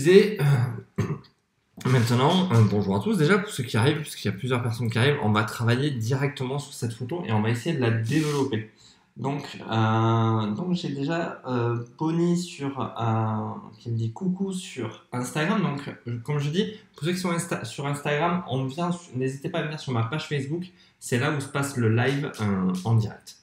disais, maintenant, bonjour à tous déjà, pour ceux qui arrivent, parce qu'il y a plusieurs personnes qui arrivent, on va travailler directement sur cette photo et on va essayer de la développer. Donc j'ai déjà Bonnie qui me dit coucou sur Instagram. Donc, comme je dis, pour ceux qui sont sur Instagram, n'hésitez pas à venir sur ma page Facebook, c'est là où se passe le live en direct.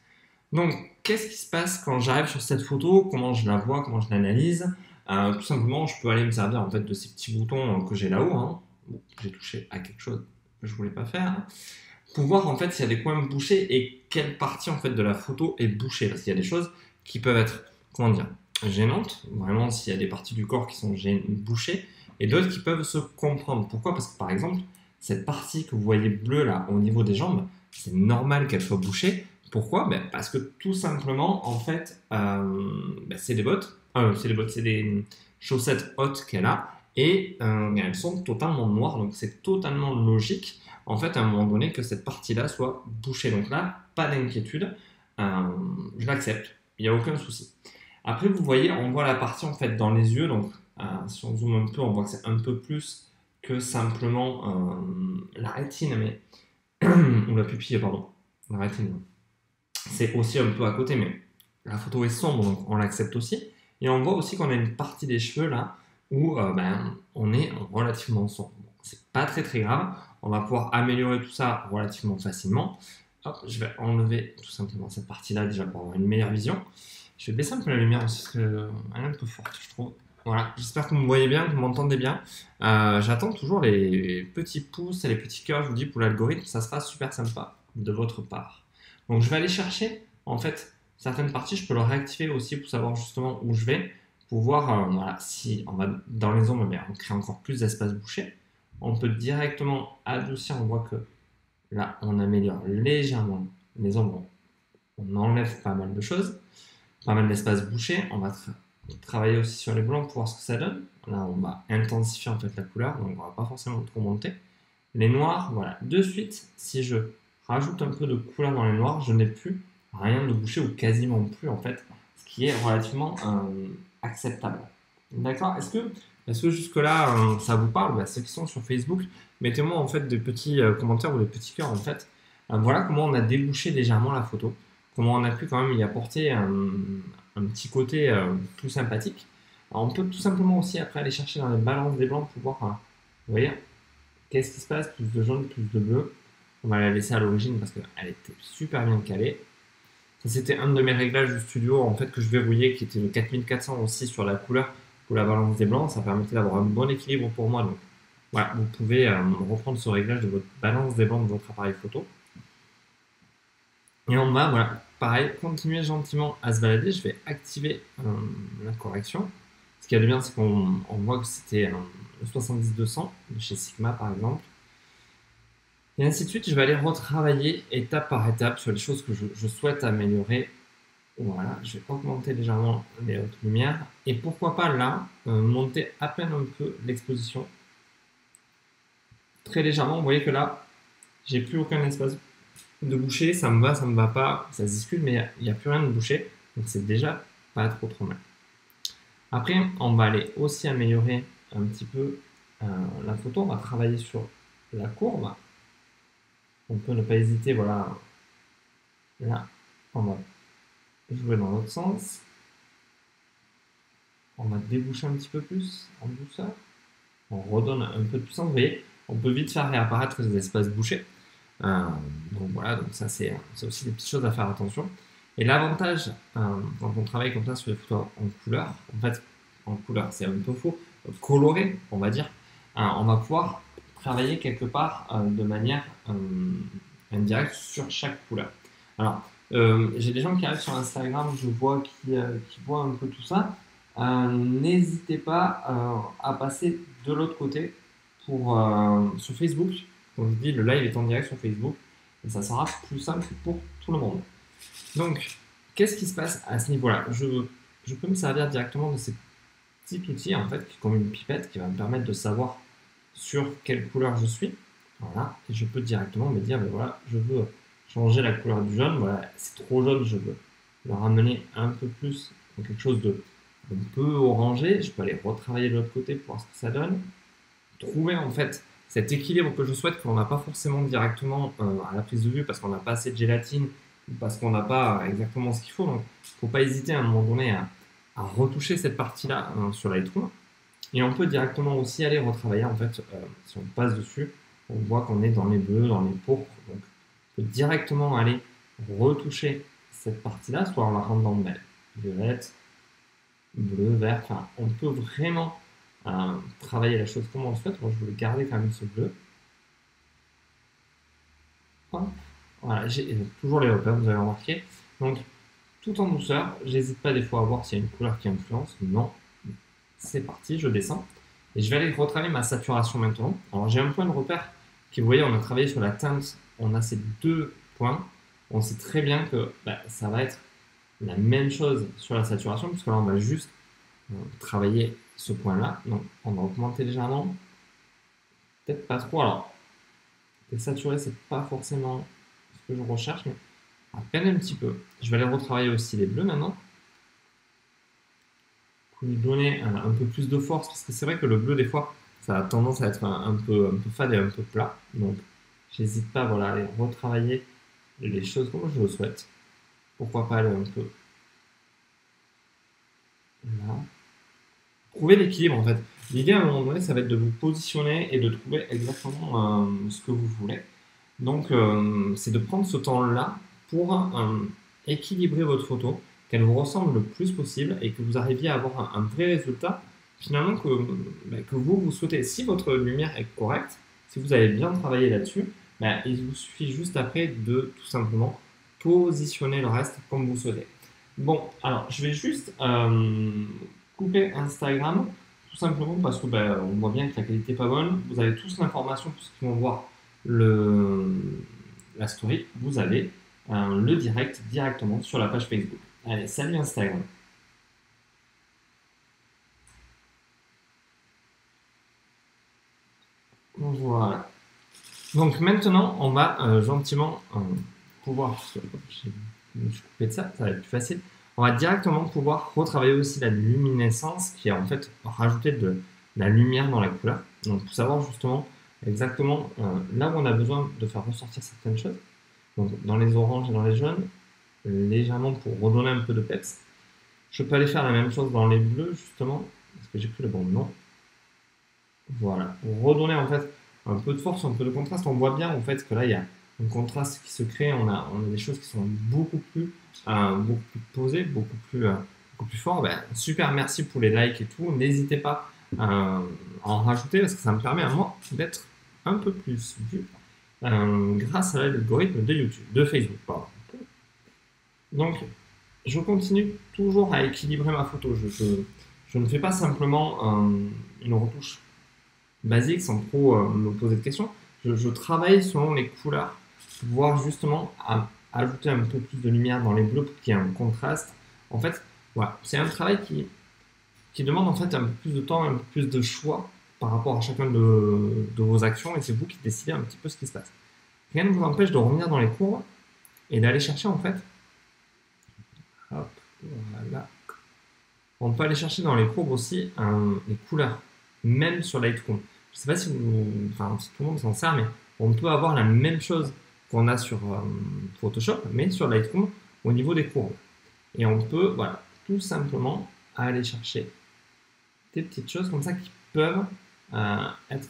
Donc, qu'est-ce qui se passe quand j'arrive sur cette photo? Comment je la vois? Comment je l'analyse? Tout simplement, je peux aller me servir en fait de ces petits boutons que j'ai là-haut. Hein. Bon, j'ai touché à quelque chose que je voulais pas faire. Pour voir en fait s'il y a des coins bouchés et quelle partie en fait de la photo est bouchée. Parce qu'il y a des choses qui peuvent être, comment dire, gênantes. Vraiment, s'il y a des parties du corps qui sont bouchées et d'autres qui peuvent se comprendre. Pourquoi? Parce que par exemple, cette partie que vous voyez bleue là au niveau des jambes, c'est normal qu'elle soit bouchée. Pourquoi? Parce que tout simplement, en fait, c'est des bottes. C'est des chaussettes hautes qu'elle a et elles sont totalement noires, donc c'est totalement logique en fait à un moment donné que cette partie-là soit bouchée. Donc là, pas d'inquiétude, je l'accepte, il n'y a aucun souci. Après, vous voyez, on voit la partie en fait dans les yeux, donc si on zoome un peu, on voit que c'est un peu plus que simplement la rétine, mais ou la pupille, pardon, la rétine. C'est aussi un peu à côté, mais la photo est sombre, donc on l'accepte aussi. Et on voit aussi qu'on a une partie des cheveux là où on est relativement sombre. Bon, c'est pas très grave, on va pouvoir améliorer tout ça relativement facilement. Hop, je vais enlever tout simplement cette partie-là déjà pour avoir une meilleure vision. Je vais baisser un peu la lumière aussi parce qu'elle est un peu forte, je trouve. Voilà, j'espère que vous me voyez bien, que vous m'entendez bien. J'attends toujours les petits pouces et les petits cœurs, je vous dis, pour l'algorithme, ça sera super sympa de votre part. Donc je vais aller chercher, en fait, certaines parties, je peux le réactiver aussi pour savoir justement où je vais, pour voir voilà, si on va dans les ombres, on crée encore plus d'espace bouché. On peut directement adoucir, on voit que là, on améliore légèrement les ombres, on enlève pas mal de choses, pas mal d'espace bouché. On va travailler aussi sur les blancs pour voir ce que ça donne. Là, on va intensifier en fait la couleur, donc on va pas forcément trop monter. Les noirs, voilà, de suite, si je rajoute un peu de couleur dans les noirs, je n'ai plus rien de bouché ou quasiment plus en fait, ce qui est relativement acceptable. D'accord? Est-ce que jusque-là ça vous parle? Ceux qui sont sur Facebook, mettez-moi en fait des petits commentaires ou des petits cœurs en fait. Voilà comment on a débouché légèrement la photo, comment on a pu quand même y apporter un petit côté plus sympathique. Alors, on peut tout simplement aussi après aller chercher dans les balances des blancs pour voir, vous voyez, qu'est-ce qui se passe, plus de jaune, plus de bleu. On va la laisser à l'origine parce qu'elle était super bien calée. Ça, c'était un de mes réglages du studio en fait que je verrouillais qui était le 4400 aussi sur la couleur pour la balance des blancs. Ça permettait d'avoir un bon équilibre pour moi. Donc voilà, vous pouvez reprendre ce réglage de votre balance des blancs de votre appareil photo. Et en bas, voilà, pareil, continuez gentiment à se balader. Je vais activer la correction. Ce qu'il y a de bien, c'est qu'on voit que c'était le 70-200 de chez Sigma par exemple. Et ainsi de suite, je vais aller retravailler étape par étape sur les choses que je souhaite améliorer. Voilà, je vais augmenter légèrement les hautes lumières. Et pourquoi pas là, monter à peine un peu l'exposition. Très légèrement, vous voyez que là, j'ai plus aucun espace de boucher. Ça me va pas, ça se discute, mais il n'y a plus rien de bouché. Donc c'est déjà pas trop mal. Après, on va aller aussi améliorer un petit peu la photo. On va travailler sur la courbe. On peut ne pas hésiter, voilà, là, on va jouer dans l'autre sens. On va déboucher un petit peu plus en douceur. On redonne un peu de puissance. Vous voyez, on peut vite faire réapparaître les espaces bouchés. Donc voilà, donc ça c'est aussi des petites choses à faire attention. Et l'avantage quand on travaille comme ça sur les photos en couleur, en fait, en couleur, c'est un peu faux, coloré, on va dire, on va pouvoir travailler quelque part de manière indirecte sur chaque couleur. Alors, j'ai des gens qui arrivent sur Instagram, je vois qui voient un peu tout ça. N'hésitez pas à passer de l'autre côté sur Facebook. Donc je dis, le live est en direct sur Facebook et ça sera plus simple pour tout le monde. Donc, qu'est-ce qui se passe à ce niveau-là? Je peux me servir directement de ces petits outils en fait, comme une pipette qui va me permettre de savoir sur quelle couleur je suis. Voilà, et je peux directement me dire, voilà, je veux changer la couleur du jaune. Voilà, c'est trop jaune, je veux le ramener un peu plus dans quelque chose de un peu orangé. Je peux aller retravailler de l'autre côté pour voir ce que ça donne. Trouver en fait cet équilibre que je souhaite, qu'on n'a pas forcément directement à la prise de vue parce qu'on n'a pas assez de gélatine ou parce qu'on n'a pas exactement ce qu'il faut. Donc, il ne faut pas hésiter à un moment donné à retoucher cette partie-là sur Lightroom. Et on peut directement aussi aller retravailler, en fait, si on passe dessus, on voit qu'on est dans les bleus, dans les pourpres. Donc, on peut directement aller retoucher cette partie-là, soit en la rendant belle, violette, bleu, vert. Enfin, on peut vraiment travailler la chose comme on le souhaite. Moi, je voulais garder quand même ce bleu. Hop. Voilà, j'ai toujours les repères, vous avez remarqué. Donc, tout en douceur, j'hésite pas des fois à voir s'il y a une couleur qui influence. Non, c'est parti, je descends. Et je vais aller retravailler ma saturation maintenant. Alors j'ai un point de repère qui, vous voyez, on a travaillé sur la teinte, on a ces deux points. On sait très bien que ça va être la même chose sur la saturation, puisque là on va juste travailler ce point-là. Donc on va augmenter légèrement. Peut-être pas trop. Alors, saturé, c'est pas forcément ce que je recherche, mais à peine un petit peu. Je vais aller retravailler aussi les bleus maintenant. Pour lui donner un peu plus de force, parce que c'est vrai que le bleu, des fois, ça a tendance à être un peu fade et un peu plat. Donc, j'hésite pas voilà, à aller retravailler les choses comme je le souhaite. Pourquoi pas aller un peu là. Trouver l'équilibre en fait. L'idée à un moment donné, ça va être de vous positionner et de trouver exactement ce que vous voulez. Donc, c'est de prendre ce temps-là pour équilibrer votre photo, qu'elle vous ressemble le plus possible et que vous arriviez à avoir un vrai résultat finalement que vous souhaitez. Si votre lumière est correcte, si vous avez bien travaillé là-dessus, il vous suffit juste après de tout simplement positionner le reste comme vous souhaitez. Bon, alors je vais juste couper Instagram, tout simplement parce que on voit bien que la qualité n'est pas bonne. Vous avez tous l'information, pour ceux qui vont voir la story, vous avez le direct directement sur la page Facebook. Allez, salut Instagram. Voilà. Donc maintenant, on va gentiment pouvoir, je me suis coupé de ça, ça va être plus facile. On va directement pouvoir retravailler aussi la luminescence qui est en fait rajouter de la lumière dans la couleur. Donc pour savoir justement exactement là où on a besoin de faire ressortir certaines choses. Donc dans les oranges et dans les jaunes, légèrement pour redonner un peu de peps. Je peux aller faire la même chose dans les bleus justement, parce que j'ai pris le bon nom. Voilà, pour redonner en fait un peu de force, un peu de contraste. On voit bien en fait que là il y a un contraste qui se crée, on a des choses qui sont beaucoup plus posées, beaucoup plus fort. Super, merci pour les likes et tout. N'hésitez pas à en rajouter parce que ça me permet à moi d'être un peu plus vu grâce à l'algorithme de YouTube, de Facebook. Pardon. Donc, je continue toujours à équilibrer ma photo. Je ne fais pas simplement une retouche basique sans trop me poser de questions. Je travaille selon les couleurs pour pouvoir justement ajouter un peu plus de lumière dans les bleus pour qu'il y ait un contraste. En fait, voilà, c'est un travail qui demande en fait un peu plus de temps, un peu plus de choix par rapport à chacun de vos actions et c'est vous qui décidez un petit peu ce qui se passe. Rien ne vous empêche de revenir dans les courbes et d'aller chercher en fait. Hop, voilà. On peut aller chercher dans les courbes aussi les couleurs, même sur Lightroom. Je ne sais pas si si tout le monde s'en sert, mais on peut avoir la même chose qu'on a sur Photoshop, mais sur Lightroom au niveau des courbes. Et on peut, voilà, tout simplement aller chercher des petites choses comme ça qui peuvent être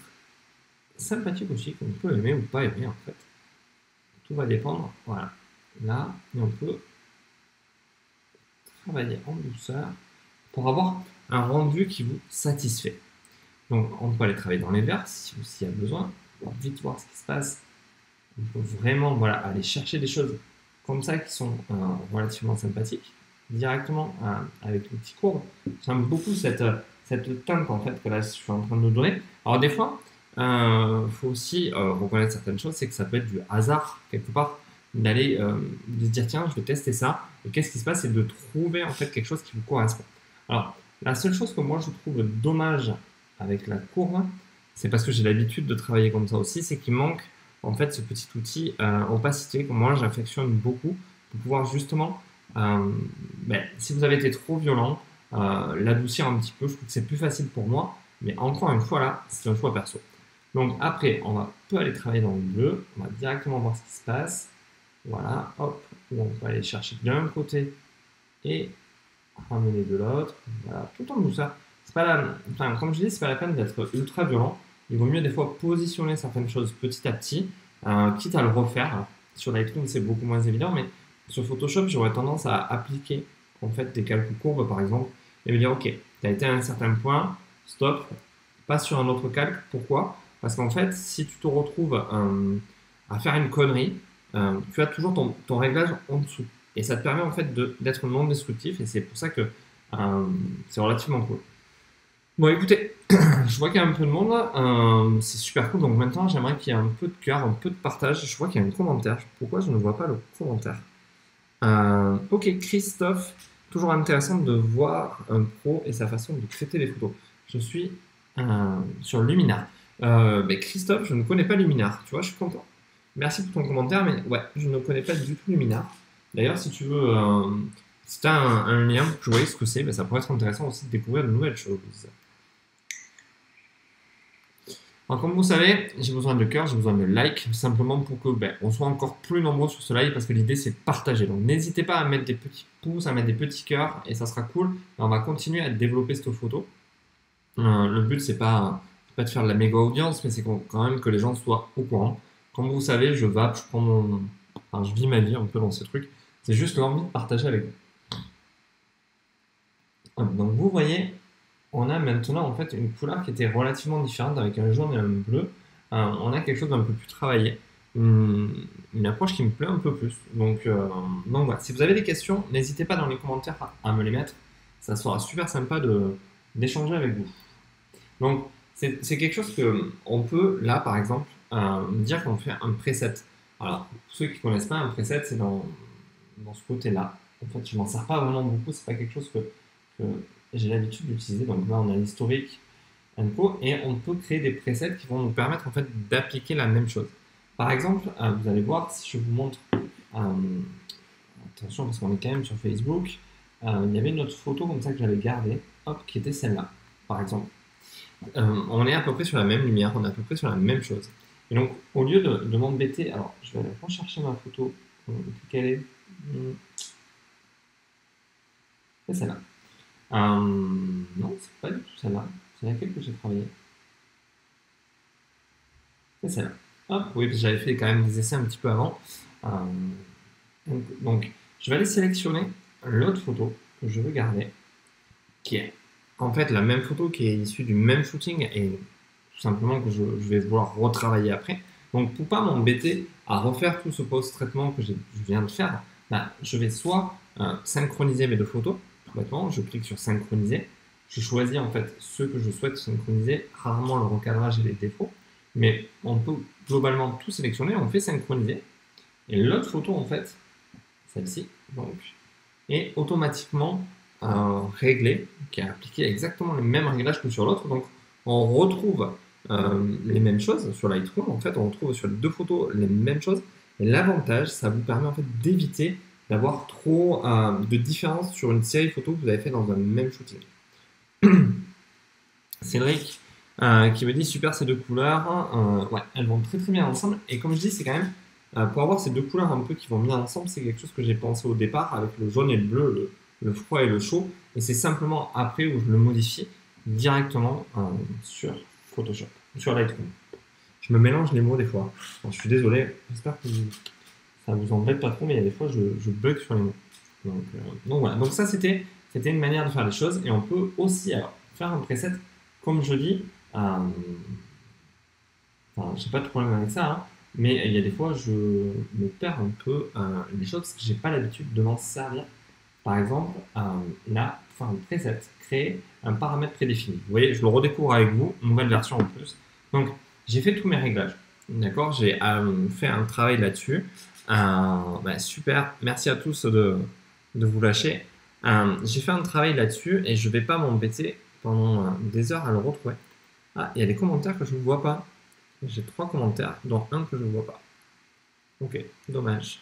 sympathiques aussi, qu'on peut aimer ou pas aimer en fait. Tout va dépendre, voilà, là, et on peut travailler en douceur pour avoir un rendu qui vous satisfait. Donc on peut aller travailler dans les verts s'il y a besoin, pour vite voir ce qui se passe. On peut vraiment aller chercher des choses comme ça qui sont relativement sympathiques, directement avec les petits courbes. J'aime beaucoup cette teinte en fait que là je suis en train de donner. Alors des fois, il faut aussi reconnaître certaines choses, c'est que ça peut être du hasard quelque part d'aller de se dire tiens je vais tester ça et qu'est-ce qui se passe, c'est de trouver en fait quelque chose qui vous correspond. Alors la seule chose que moi je trouve dommage avec la courbe, c'est parce que j'ai l'habitude de travailler comme ça aussi, c'est qu'il manque en fait ce petit outil opacité que moi j'affectionne beaucoup pour pouvoir justement si vous avez été trop violent, l'adoucir un petit peu. Je trouve que c'est plus facile pour moi. Mais encore une fois, là, c'est un choix perso. Donc après, peut aller travailler dans le bleu. On va directement voir ce qui se passe. Voilà, hop. Ou on peut aller chercher d'un côté et ramener de l'autre. Voilà, tout en douceur. C'est pas comme je dis, c'est pas la peine d'être ultra violent. Il vaut mieux des fois positionner certaines choses petit à petit, quitte à le refaire. Alors, sur Lightroom, c'est beaucoup moins évident, mais sur Photoshop, j'aurais tendance à appliquer en fait des calculs courbes, par exemple, et me dire, ok, tu as été à un certain point, stop, passe sur un autre calque. Pourquoi? Parce qu'en fait, si tu te retrouves à faire une connerie, tu as toujours ton réglage en dessous. Et ça te permet en fait d'être non destructif, et c'est pour ça que c'est relativement cool. Bon, écoutez, je vois qu'il y a un peu de monde là, c'est super cool. Donc maintenant, j'aimerais qu'il y ait un peu de cœur, un peu de partage. Je vois qu'il y a un commentaire. Pourquoi je ne vois pas le commentaire? Ok, Christophe, toujours intéressant de voir un pro et sa façon de traiter les photos. Je suis sur Luminar. Mais Christophe, je ne connais pas Luminar. Tu vois, je suis content. Merci pour ton commentaire, mais ouais, je ne connais pas du tout Luminar. D'ailleurs, si tu veux, si tu as un lien pour que je voie ce que c'est, ben, ça pourrait être intéressant aussi de découvrir de nouvelles choses. Alors, comme vous savez, j'ai besoin de cœur, j'ai besoin de likes, simplement pour que on soit encore plus nombreux sur ce live, parce que l'idée c'est de partager. Donc n'hésitez pas à mettre des petits pouces, à mettre des petits cœurs, et ça sera cool. Et on va continuer à développer cette photo. Le but c'est pas de faire de la méga audience, mais c'est quand même que les gens soient au courant. Comme vous savez, je vape, je vis ma vie un peu dans ces trucs. C'est juste l'envie de partager avec vous. Donc vous voyez, on a maintenant en fait une couleur qui était relativement différente avec un jaune et un bleu. On a quelque chose d'un peu plus travaillé, une approche qui me plaît un peu plus. Donc voilà. Si vous avez des questions, n'hésitez pas dans les commentaires à me les mettre. Ça sera super sympa d'échanger avec vous. Donc c'est quelque chose que on peut là par exemple dire qu'on fait un preset. Alors pour ceux qui ne connaissent pas, un preset c'est dans ce côté-là. En fait, je m'en sers pas vraiment beaucoup. C'est pas quelque chose que j'ai l'habitude d'utiliser. Donc là, on a l'historique info et on peut créer des presets qui vont nous permettre en fait d'appliquer la même chose. Par exemple, vous allez voir si je vous montre, attention parce qu'on est quand même sur Facebook, il y avait une autre photo comme ça que j'avais gardée, hop, qui était celle-là, par exemple. On est à peu près sur la même lumière, on est à peu près sur la même chose. Et donc, au lieu de m'embêter, alors je vais aller rechercher ma photo, quelle est c'est celle-là. Non, c'est pas du tout celle-là. C'est laquelle que j'ai travaillé. C'est celle-là. Hop, oui, parce que j'avais fait quand même des essais un petit peu avant. Donc, je vais aller sélectionner l'autre photo que je veux garder, qui est en fait la même photo qui est issue du même shooting et tout simplement que je vais vouloir retravailler après. Donc, pour pas m'embêter à refaire tout ce post-traitement que je viens de faire, je vais soit synchroniser mes deux photos. Maintenant, je clique sur synchroniser. Je choisis en fait ce que je souhaite synchroniser, rarement le recadrage et les défauts, mais on peut globalement tout sélectionner, on fait synchroniser. Et l'autre photo en fait, celle-ci, donc, est automatiquement réglée, qui a appliqué exactement les mêmes réglages que sur l'autre. Donc on retrouve les mêmes choses sur Lightroom, en fait on retrouve sur les deux photos les mêmes choses. Et l'avantage, ça vous permet en fait d'éviter d'avoir trop de différence sur une série photo que vous avez fait dans un même shooting. Cédric qui me dit super ces deux couleurs, ouais, elles vont très très bien ensemble. Et comme je dis, c'est quand même pour avoir ces deux couleurs un peu qui vont bien ensemble, c'est quelque chose que j'ai pensé au départ avec le jaune et le bleu, le froid et le chaud. Et c'est simplement après où je le modifie directement sur Photoshop, sur Lightroom. Je me mélange les mots des fois. Bon, je suis désolé, j'espère que ça vous embête pas trop, mais il y a des fois je bug sur les mots. Donc voilà, donc ça c'était une manière de faire les choses. Et on peut aussi faire un preset, comme je dis, j'ai pas de problème avec ça, hein, mais il y a des fois je me perds un peu les choses parce que j'ai pas l'habitude de m'en servir. Par exemple, là, faire un preset, créer un paramètre prédéfini. Vous voyez, je le redécouvre avec vous, nouvelle version en plus. Donc j'ai fait tous mes réglages, d'accord, j'ai fait un travail là-dessus. Super, merci à tous de vous lâcher. J'ai fait un travail là-dessus et je ne vais pas m'embêter pendant des heures à le retrouver. Ah, il y a des commentaires que je ne vois pas. J'ai 3 commentaires, dont un que je ne vois pas. Ok, dommage.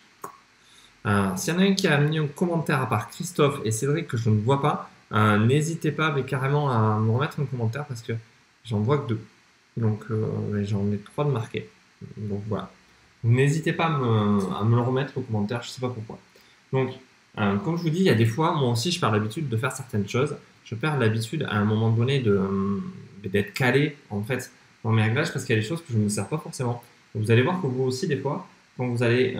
S'il y en a un qui a mis un commentaire à part Christophe et Cédric que je ne vois pas, N'hésitez pas mais carrément à me remettre un commentaire parce que j'en vois que deux. Donc j'en ai trois de marqués. Donc voilà. N'hésitez pas à me le remettre au commentaire, je sais pas pourquoi. Donc, comme je vous dis, il y a des fois, moi aussi, je perds l'habitude de faire certaines choses. Je perds l'habitude à un moment donné d'être calé en fait dans mes réglages parce qu'il y a des choses que je ne me sers pas forcément. Donc, vous allez voir que vous aussi, des fois, quand vous allez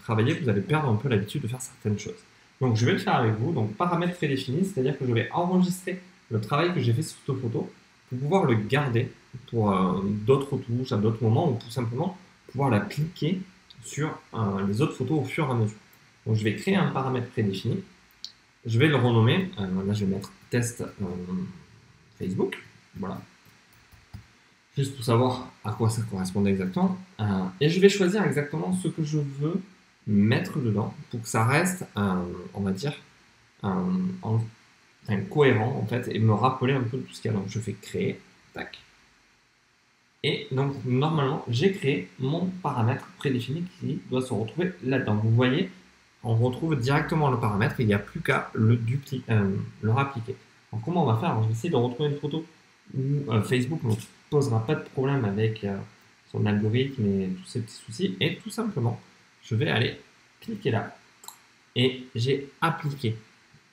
travailler, vous allez perdre un peu l'habitude de faire certaines choses. Donc, je vais le faire avec vous. Donc, paramètres prédéfinis, c'est-à-dire que je vais enregistrer le travail que j'ai fait sur cette photo pour pouvoir le garder pour d'autres touches, à d'autres moments, ou tout simplement pouvoir l'appliquer sur les autres photos au fur et à mesure. Donc je vais créer un paramètre prédéfini, je vais le renommer, là je vais mettre test Facebook, voilà, juste pour savoir à quoi ça correspond exactement, et je vais choisir exactement ce que je veux mettre dedans pour que ça reste, on va dire, cohérent en fait, et me rappeler un peu tout ce qu'il y a. Donc je fais créer, tac. Et donc, normalement, j'ai créé mon paramètre prédéfini qui doit se retrouver là-dedans. Vous voyez, on retrouve directement le paramètre, il n'y a plus qu'à le rappliquer. Alors, comment on va faire? Alors, je vais essayer de retrouver une photo où Facebook ne posera pas de problème avec son algorithme et tous ces petits soucis. Et tout simplement, je vais aller cliquer là. Et j'ai appliqué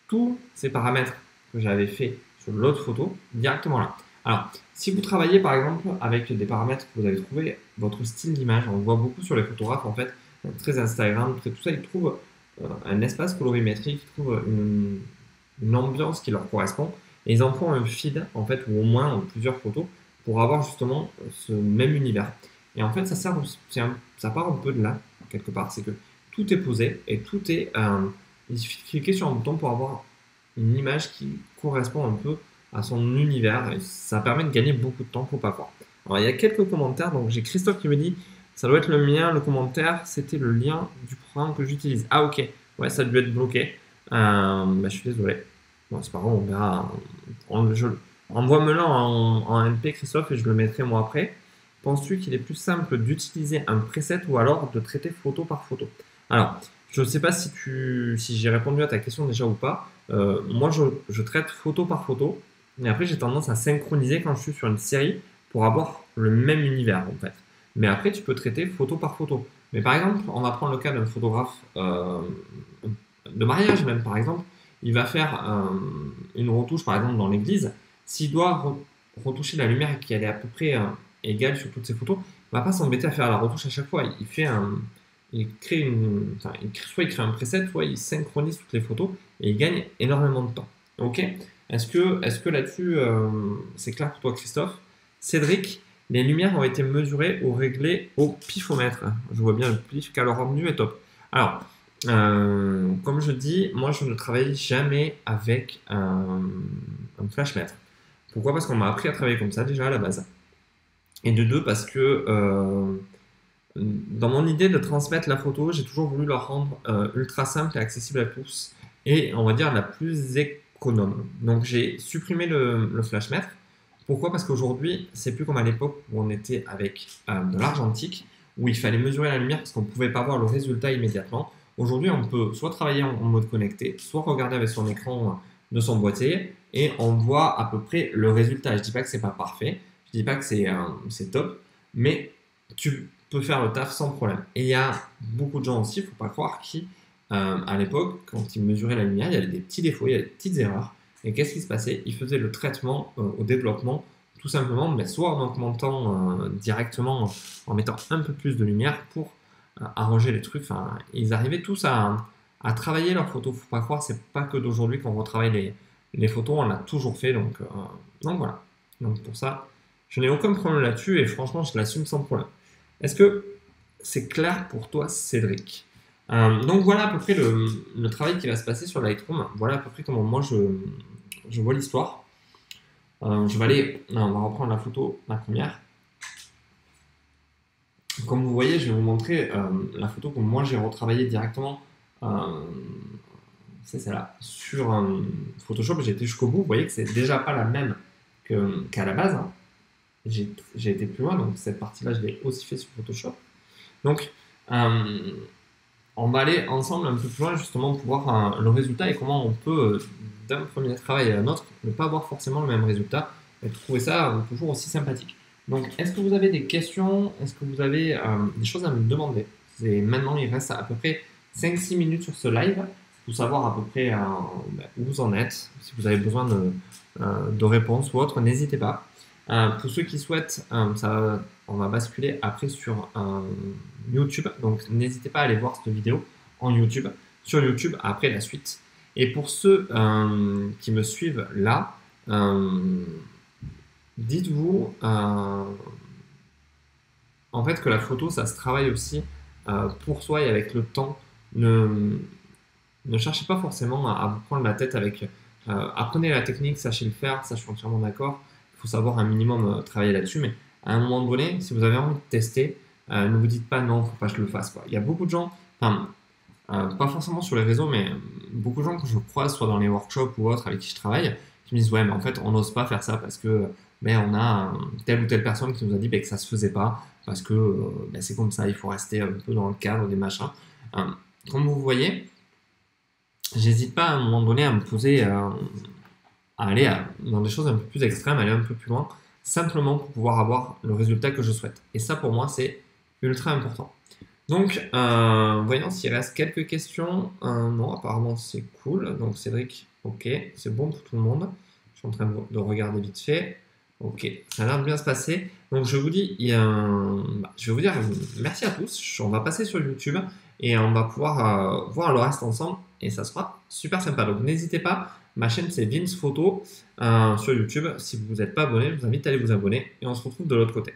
tous ces paramètres que j'avais fait sur l'autre photo directement là. Alors, si vous travaillez par exemple avec des paramètres que vous avez trouvé, votre style d'image, on le voit beaucoup sur les photographes en fait, très Instagram, très tout ça, ils trouvent un espace colorimétrique, ils trouvent une ambiance qui leur correspond et ils en font un feed en fait, ou au moins plusieurs photos pour avoir justement ce même univers. Et en fait, ça part un peu de là, quelque part, c'est que tout est posé et tout est. Il suffit de cliquer sur un bouton pour avoir une image qui correspond un peu à son univers et ça permet de gagner beaucoup de temps, faut pas croire. Alors il y a quelques commentaires, donc j'ai Christophe qui me dit ça doit être le mien, le commentaire, c'était le lien du programme que j'utilise. Ah ok, ouais ça a dû être bloqué. Je suis désolé. Bon c'est pas grave, on verra. Envoie-me-le en MP Christophe et je le mettrai moi après. Penses-tu qu'il est plus simple d'utiliser un preset ou alors de traiter photo par photo? Alors, je ne sais pas si j'ai répondu à ta question déjà ou pas. Moi, je traite photo par photo. Et après, j'ai tendance à synchroniser quand je suis sur une série pour avoir le même univers en fait. Mais après, tu peux traiter photo par photo. Mais par exemple, on va prendre le cas d'un photographe de mariage même par exemple. Il va faire une retouche par exemple dans l'église. S'il doit retoucher la lumière qui est à peu près égale sur toutes ses photos, il ne va pas s'embêter à faire la retouche à chaque fois. Il crée soit il crée un preset, soit il synchronise toutes les photos et il gagne énormément de temps. Ok? Est-ce que là-dessus, c'est clair pour toi, Christophe? Cédric, les lumières ont été mesurées ou réglées au pifomètre. Je vois bien le pif, car le rendu est top. Alors, comme je dis, moi je ne travaille jamais avec un flashmètre. Pourquoi? Parce qu'on m'a appris à travailler comme ça déjà à la base. Et de deux, parce que dans mon idée de transmettre la photo, j'ai toujours voulu la rendre ultra simple et accessible à tous et on va dire la plus économe. Donc j'ai supprimé le flashmètre. Pourquoi? Parce qu'aujourd'hui, c'est plus comme à l'époque où on était avec de l'argentique, où il fallait mesurer la lumière parce qu'on ne pouvait pas voir le résultat immédiatement. Aujourd'hui, on peut soit travailler en mode connecté, soit regarder avec son écran de son boîtier et on voit à peu près le résultat. Je ne dis pas que c'est pas parfait, je ne dis pas que c'est top, mais tu peux faire le taf sans problème. Et il y a beaucoup de gens aussi, il ne faut pas croire, qui, à l'époque, quand ils mesuraient la lumière, il y avait des petits défauts, il y avait des petites erreurs. Et qu'est-ce qui se passait? Ils faisaient le traitement au développement, tout simplement, mais soit en augmentant directement, en mettant un peu plus de lumière pour arranger les trucs. Enfin, ils arrivaient tous à travailler leurs photos. Il ne faut pas croire, c'est pas que d'aujourd'hui qu'on retravaille les photos, on l'a toujours fait. Donc voilà. Donc pour ça, je n'ai aucun problème là-dessus et franchement, je l'assume sans problème. Est-ce que c'est clair pour toi, Cédric? Donc voilà à peu près le travail qui va se passer sur Lightroom. Voilà à peu près comment moi je vois l'histoire. On va reprendre la photo, la première. Comme vous voyez, je vais vous montrer la photo que moi j'ai retravaillée directement. C'est celle-là. Sur Photoshop, j'ai été jusqu'au bout. Vous voyez que c'est déjà pas la même qu'à la base. Hein. J'ai été plus loin, donc cette partie-là, je l'ai aussi fait sur Photoshop. Donc, on va aller ensemble un peu plus loin justement pour voir le résultat et comment on peut, d'un premier travail à un autre, ne pas avoir forcément le même résultat et trouver ça toujours aussi sympathique. Donc, est-ce que vous avez des questions? Est-ce que vous avez des choses à me demander? Maintenant, il reste à peu près 5-6 minutes sur ce live pour savoir à peu près où vous en êtes. Si vous avez besoin de réponses ou autre, n'hésitez pas. Pour ceux qui souhaitent, on va basculer après sur YouTube. Donc, n'hésitez pas à aller voir cette vidéo en YouTube, sur YouTube, après la suite. Et pour ceux qui me suivent là, dites-vous en fait que la photo, ça se travaille aussi pour soi et avec le temps. Ne cherchez pas forcément à vous prendre la tête avec. Apprenez la technique, sachez le faire, ça je suis entièrement d'accord. Il faut savoir un minimum travailler là-dessus, mais à un moment donné, si vous avez envie de tester, ne vous dites pas non, faut pas que je le fasse, quoi. Il y a beaucoup de gens, enfin, pas forcément sur les réseaux, mais beaucoup de gens que je croise, soit dans les workshops ou autres avec qui je travaille, qui me disent ouais, mais en fait, on n'ose pas faire ça parce que on a telle ou telle personne qui nous a dit que ça se faisait pas, parce que c'est comme ça, il faut rester un peu dans le cadre des machins. Comme vous voyez, j'hésite pas à un moment donné à me poser, à aller dans des choses un peu plus extrêmes, aller un peu plus loin, simplement pour pouvoir avoir le résultat que je souhaite. Et ça, pour moi, c'est ultra important. Donc, voyons s'il reste quelques questions. Non, apparemment, c'est cool. Donc, Cédric, ok, c'est bon pour tout le monde. Je suis en train de regarder vite fait. Ok, ça a l'air de bien se passer. Donc, je vous dis, je vais vous dire merci à tous. On va passer sur YouTube et on va pouvoir voir le reste ensemble et ça sera super sympa. Donc, n'hésitez pas. Ma chaîne, c'est Vince Photo sur YouTube. Si vous n'êtes pas abonné, je vous invite à aller vous abonner et on se retrouve de l'autre côté.